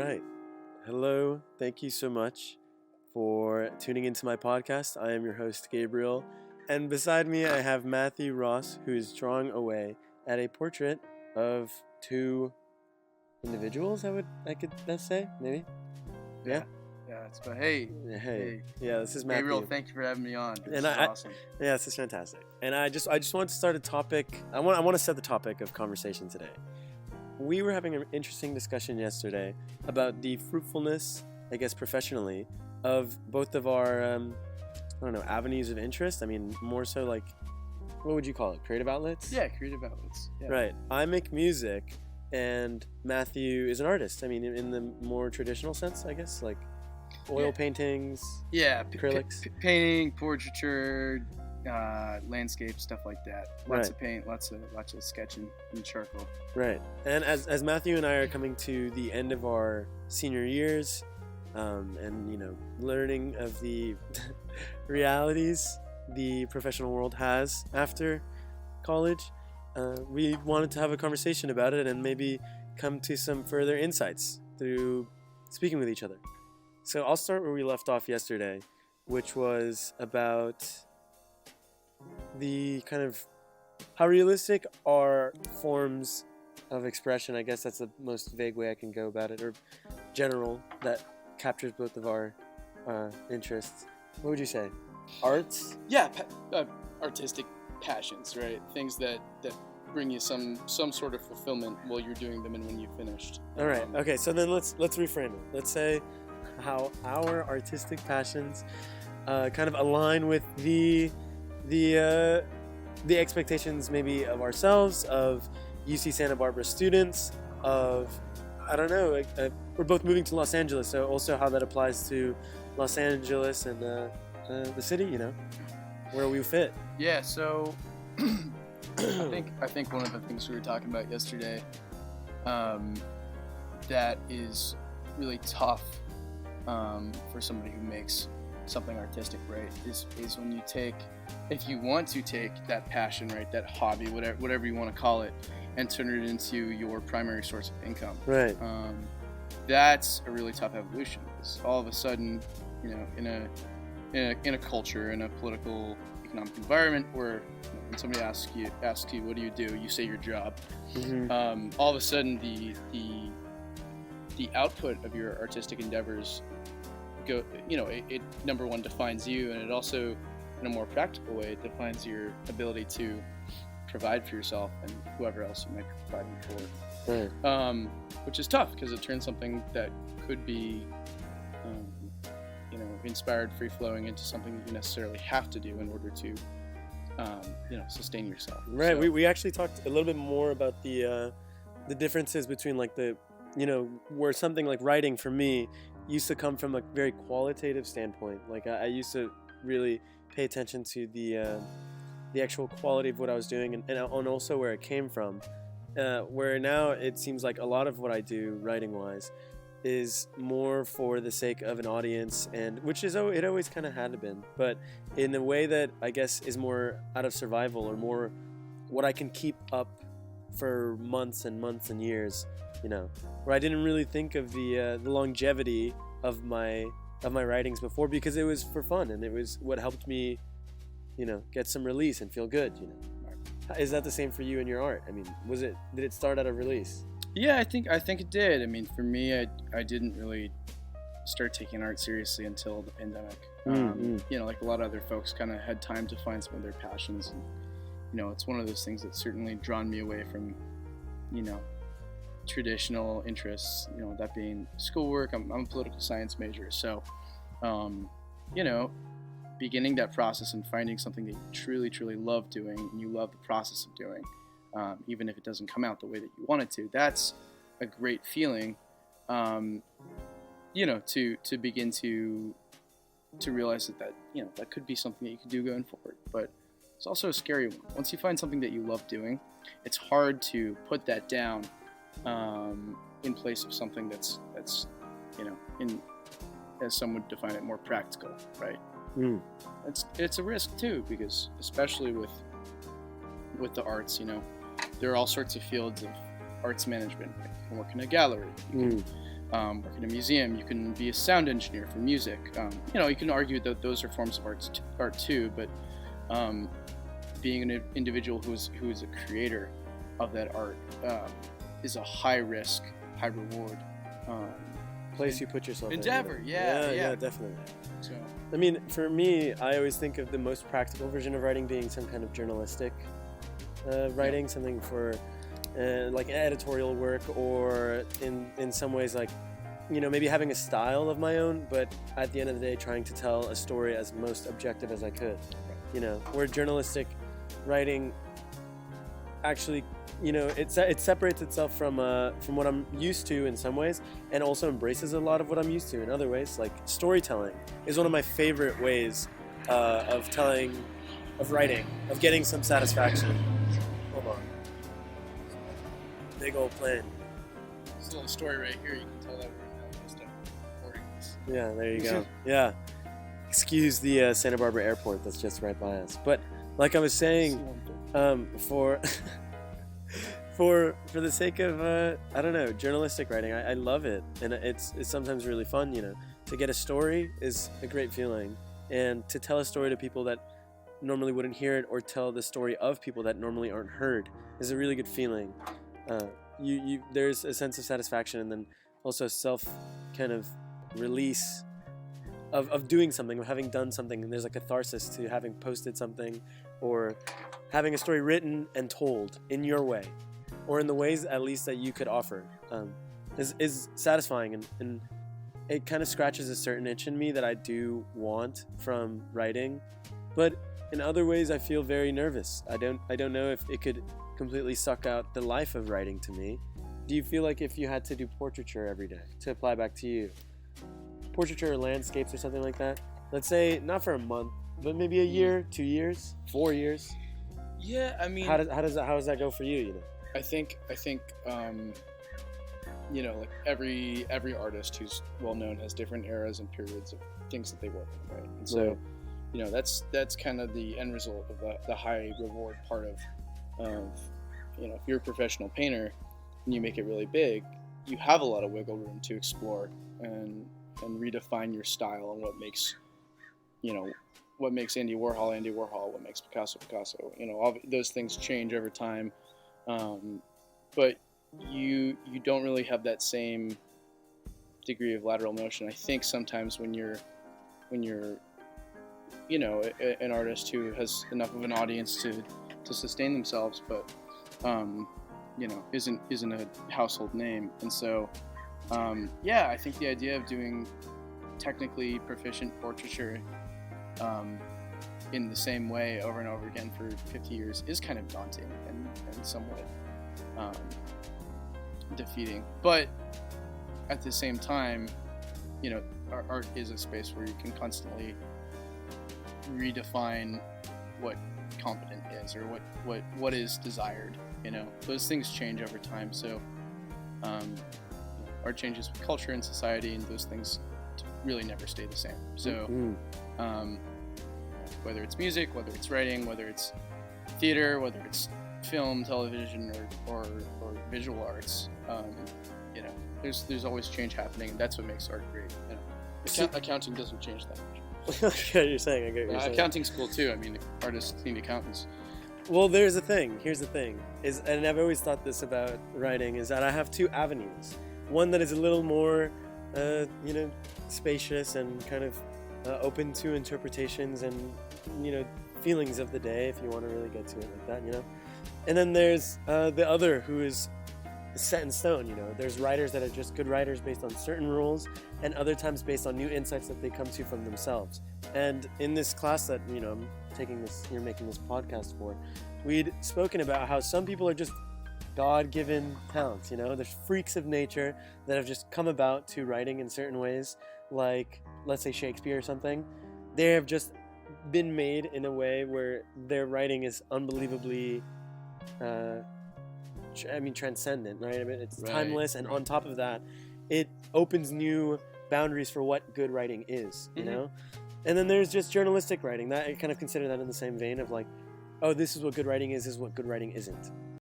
right. Hello. Thank you so much for tuning into my podcast. I am your host, Gabriel. And beside me, I have Matthew Ross, who is drawing away at a portrait of two individuals, I could best say, maybe? Yeah? Yeah, it's but hey. Yeah, this is Matthew. Gabriel, thank you for having me on. This is I- awesome. Yeah, this is fantastic. And I just want to start a topic. I want to set the topic of conversation today. We were having an interesting discussion yesterday about the fruitfulness, I guess professionally, of both of our, avenues of interest. I mean, more so like, what would you call it? Creative outlets? Yeah, creative outlets. Yeah. Right. I make music, and Matthew is an artist. I mean, in the more traditional sense, I guess, like oil paintings. Yeah, acrylics, painting, portraiture, landscape, stuff like that. Lots of paint, lots of sketching and charcoal. Right. And as Matthew and I are coming to the end of our senior years, and learning of the realities the professional world has after college, we wanted to have a conversation about it and maybe come to some further insights through speaking with each other. So I'll start where we left off yesterday, which was about the kind of how realistic are forms of expression. I guess that's the most vague way I can go about it, or general, that captures both of our interests. What would you say? Arts? Yeah, artistic passions, right? Things that bring you some sort of fulfillment while you're doing them and when you've finished. All right. Okay. So then let's reframe it. Let's say how our artistic passions kind of align with the expectations maybe of ourselves, of UC Santa Barbara students, of we're both moving to Los Angeles, so also how that applies to Los Angeles and the city, where we fit. Yeah. So I think one of the things we were talking about yesterday, that is really tough for somebody who makes something artistic, right, is when if you want to take that passion, right, that hobby, whatever you want to call it, and turn it into your primary source of income. Right. That's a really tough evolution, because all of a sudden, in a culture, in a political, economic environment where when somebody asks you what do you do, you say your job. Mm-hmm. All of a sudden the output of your artistic endeavors it number one defines you, and it also, in a more practical way, it defines your ability to provide for yourself and whoever else you might be providing for. Right. Which is tough, because it turns something that could be inspired, free-flowing, into something that you necessarily have to do in order to sustain yourself. Right. So, we actually talked a little bit more about the differences between like the where something like writing for me used to come from a very qualitative standpoint. Like I used to really pay attention to the actual quality of what I was doing, and also where it came from. Where now it seems like a lot of what I do writing-wise is more for the sake of an audience, and which is it always kind of had been, but in a way that I guess is more out of survival, or more what I can keep up for months and months and years. Where I didn't really think of the longevity of my writings before, because it was for fun, and it was what helped me, get some release and feel good. Is that the same for you in your art? I mean, did it start at a release? Yeah, I think it did. I mean, for me, I didn't really start taking art seriously until the pandemic. Like a lot of other folks, kind of had time to find some of their passions, and it's one of those things that's certainly drawn me away from traditional interests, that being schoolwork. I'm a political science major, so beginning that process and finding something that you truly, truly love doing, and you love the process of doing, even if it doesn't come out the way that you want it to, that's a great feeling, to begin to realize that that could be something that you could do going forward. But it's also a scary one. Once you find something that you love doing, it's hard to put that down in place of something that's as some would define it, more practical, right? It's a risk too, because especially with the arts, there are all sorts of fields of arts management. You can work in a gallery, you can work in a museum. You can be a sound engineer for music. You can argue that those are forms of art too, but being an individual who is a creator of that art is a high risk, high reward place you put yourself endeavor. in. Yeah, Definitely. So, I mean, for me, I always think of the most practical version of writing being some kind of journalistic writing, something for like editorial work, or in some ways like, maybe having a style of my own, but at the end of the day trying to tell a story as most objective as I could. Where journalistic writing actually, it separates itself from what I'm used to in some ways, and also embraces a lot of what I'm used to in other ways. Like storytelling is one of my favorite ways of writing, of getting some satisfaction. Hold on. Big old plane. This little story right here, you can tell that we're just recording this. Yeah, there you go. Yeah. Excuse the Santa Barbara airport that's just right by us. But like I was saying, for the sake of I don't know, journalistic writing, I love it, and it's sometimes really fun. To get a story is a great feeling, and to tell a story to people that normally wouldn't hear it, or tell the story of people that normally aren't heard, is a really good feeling. There's a sense of satisfaction, and then also self kind of release of doing something, of having done something, and there's a catharsis to having posted something, or having a story written and told in your way, or in the ways at least that you could offer, is satisfying, and it kind of scratches a certain itch in me that I do want from writing, but in other ways I feel very nervous. I don't know if it could completely suck out the life of writing to me. Do you feel like if you had to do portraiture every day, to apply back to you, portraiture or landscapes or something like that, let's say not for a month, but maybe a year, 2 years, 4 years? Yeah, I mean, how does that go for you? I think like every artist who's well known has different eras and periods of things that they work on, right? And so, that's kind of the end result of the high reward part of if you're a professional painter and you make it really big, you have a lot of wiggle room to explore and redefine your style, and what makes Andy Warhol, what makes Picasso. All those things change over time, but you don't really have that same degree of lateral motion. I think sometimes when you're an artist who has enough of an audience to sustain themselves, but isn't a household name, and so I think the idea of doing technically proficient portraiture in the same way over and over again for 50 years is kind of daunting and somewhat defeating. But at the same time, art is a space where you can constantly redefine what competent is, or what is desired. Those things change over time. So art changes with culture and society, and those things really never stay the same. So whether it's music, whether it's writing, whether it's theater, whether it's film, television, or visual arts, there's always change happening, and that's what makes art great. Accounting doesn't change that much. Okay, you're saying. I get what you're saying. Accounting's cool too. I mean, artists need accountants. Well, here's the thing, and I've always thought this about writing, is that I have two avenues. One that is a little more, spacious and kind of open to interpretations and, feelings of the day, if you want to really get to it like that, And then there's the other, who is set in stone. There's writers that are just good writers based on certain rules, and other times based on new insights that they come to from themselves. And in this class that I'm you're making this podcast for, we'd spoken about how some people are just God-given talents. There's freaks of nature that have just come about to writing in certain ways, like let's say Shakespeare or something. They have just been made in a way where their writing is unbelievably transcendent, right? I mean, it's timeless, and on top of that, it opens new boundaries for what good writing is, you know? And then there's just journalistic writing, that I kind of consider that in the same vein of like, oh, this is what good writing is what good writing isn't.